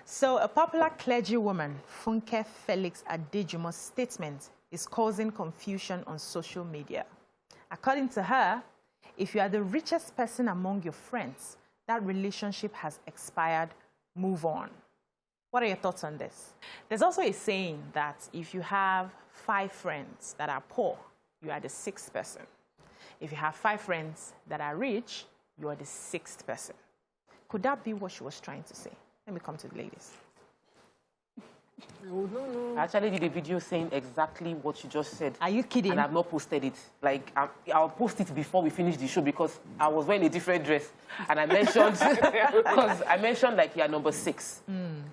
So a popular clergywoman, Funke Felix-Adejumo's statement is causing confusion on social media. According to her, if you are the richest person among your friends, that relationship has expired, move on. What are your thoughts on this? There's also a saying that if you have 5 friends that are poor, you are the 6th person. If you have 5 friends that are rich, you are the 6th person. Could that be what she was trying to say? Let me come to the ladies. I actually did a video saying exactly what you just said. Are you kidding? And I've not posted it. Like, I'll post it before we finish the show because I was wearing a different dress. And I mentioned, because I mentioned like you are number 6.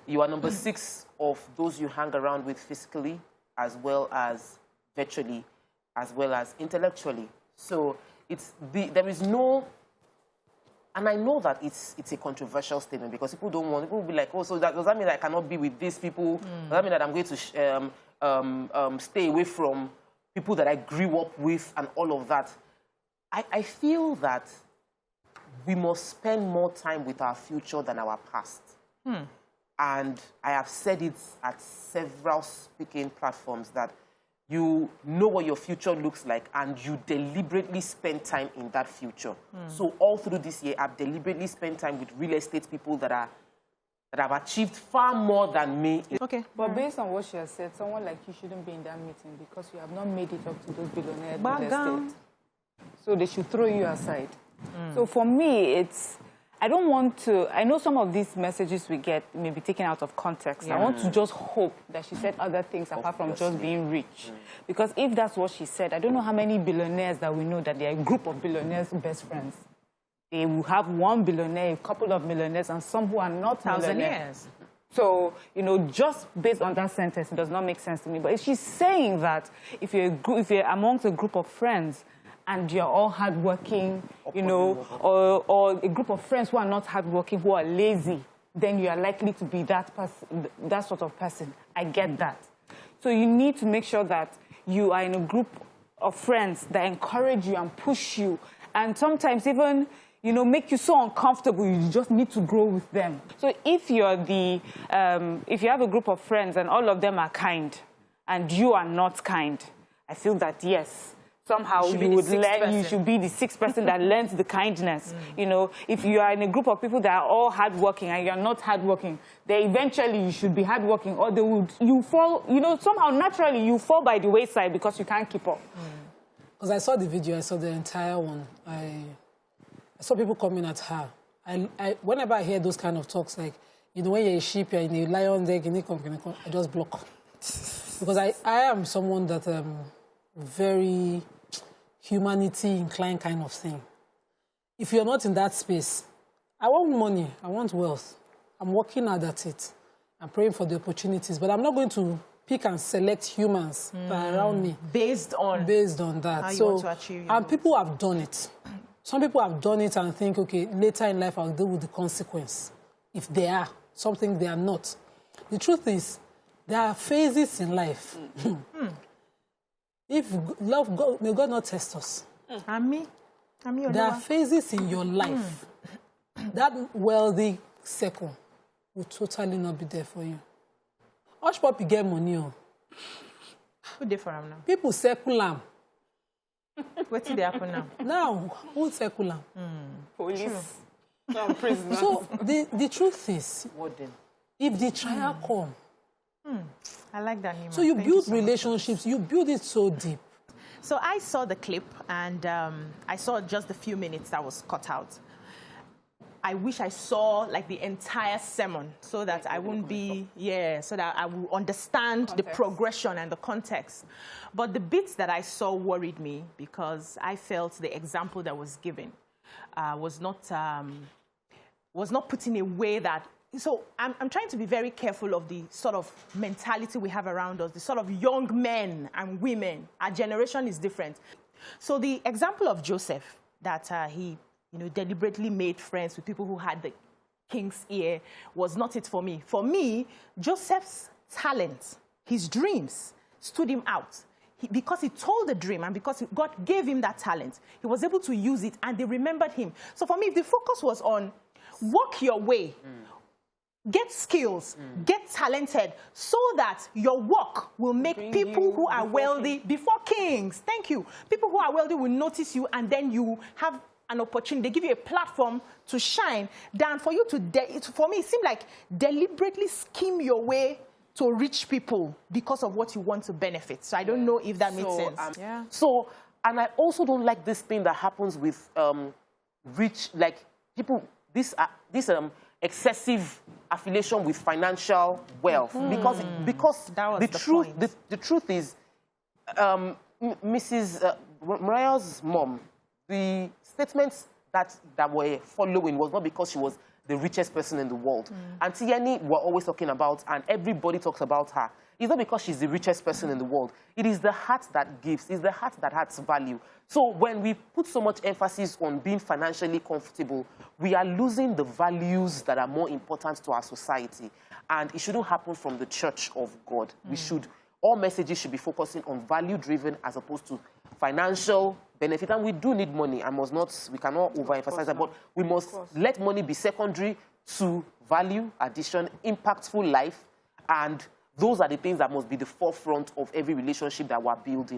You are number 6 of those you hang around with physically, as well as virtually, as well as intellectually. So there is no... And I know that it's a controversial statement because people don't want, people will be like, oh, so does that mean that I cannot be with these people? Does that mean that I'm going to stay away from people that I grew up with and all of that? I feel that we must spend more time with our future than our past. And I have said it at several speaking platforms that you know what your future looks like and you deliberately spend time in that future. So all through this year, I've deliberately spent time with real estate people that have achieved far more than me. Okay. But based on what she has said, someone like you shouldn't be in that meeting because you have not made it up to those billionaires real estate. So they should throw you aside. So for me, I don't want to... I know some of these messages we get may be taken out of context. I want to just hope that she said other things apart from just being rich. Because if that's what she said, I don't know how many billionaires that we know that they're a group of billionaires best friends. They will have 1 billionaire, a couple of millionaires, and some who are not millionaires. So, you know, just based on that sentence, it does not make sense to me. But if she's saying that if you're amongst a group of friends, and you're all hardworking, you know, or a group of friends who are not hardworking, who are lazy, then you are likely to be that sort of person. I get that. So you need to make sure that you are in a group of friends that encourage you and push you, and sometimes even, you know, make you so uncomfortable, you just need to grow with them. So if you're if you have a group of friends and all of them are kind, and you are not kind, I feel that, yes, somehow you should be the 6th person that learns the kindness. You know, if you are in a group of people that are all hardworking and you're not hardworking, then eventually you should be hardworking, or you fall, you know, somehow naturally you fall by the wayside because you can't keep up. Because I saw the video, I saw the entire one. I saw people coming at her. Whenever I hear those kind of talks, like, you know, when you're a sheep, you're in a lion leg, I just block. Because I am someone that very humanity inclined kind of thing. If you're not in that space, I want money, I want wealth. I'm working hard at it. I'm praying for the opportunities, but I'm not going to pick and select humans around me based on that. How you want to achieve your goals. People have done it. Some people have done it and think, okay, later in life I'll deal with the consequence. If they are something they are not. The truth is, there are phases in life. If love, God, may God not test us. There are phases in your life. That wealthy circle will totally not be there for you. Hushpuppi get money. Who dey for him now? People circle am. What did they happen now? Now, who circle am? Police. No, prisoners. So the truth is, if the trial come, I like that, Nyma. so you build relationships, you build it so deep. So I saw the clip, and I saw just a few minutes that was cut out. I wish I saw like the entire sermon so that I wouldn't be, so that I will understand the progression and the context. But the bits that I saw worried me because I felt the example that was given was not put in a way that. So I'm trying to be very careful of the sort of mentality we have around us, the sort of young men and women. Our generation is different. So the example of Joseph, that he deliberately made friends with people who had the king's ear, was not it for me. For me, Joseph's talent, his dreams, stood him out. Because he told the dream and because God gave him that talent, he was able to use it and they remembered him. So for me, if the focus was on work your way, get skills, get talented, so that your work will make people who are wealthy before kings. Thank you. People who are wealthy will notice you, and then you have an opportunity. They give you a platform to shine, than for you to, for me, it seemed like deliberately scheme your way to rich people because of what you want to benefit. So I don't know if that makes sense. So, and I also don't like this thing that happens with rich, like people, this excessive affiliation with financial wealth, because the truth is, Mrs. Mariah's mom, the statements that were following was not because she was the richest person in the world. Auntie Yenny were always talking about, and everybody talks about her. It's not because she's the richest person in the world. It is the heart that gives. It's the heart that has value. So when we put so much emphasis on being financially comfortable, we are losing the values that are more important to our society. And it shouldn't happen from the church of God. All messages should be focusing on value-driven as opposed to financial benefit. And we do need money. We cannot overemphasize that, but we must let money be secondary to value, addition, impactful life, and those are the things that must be the forefront of every relationship that we're building.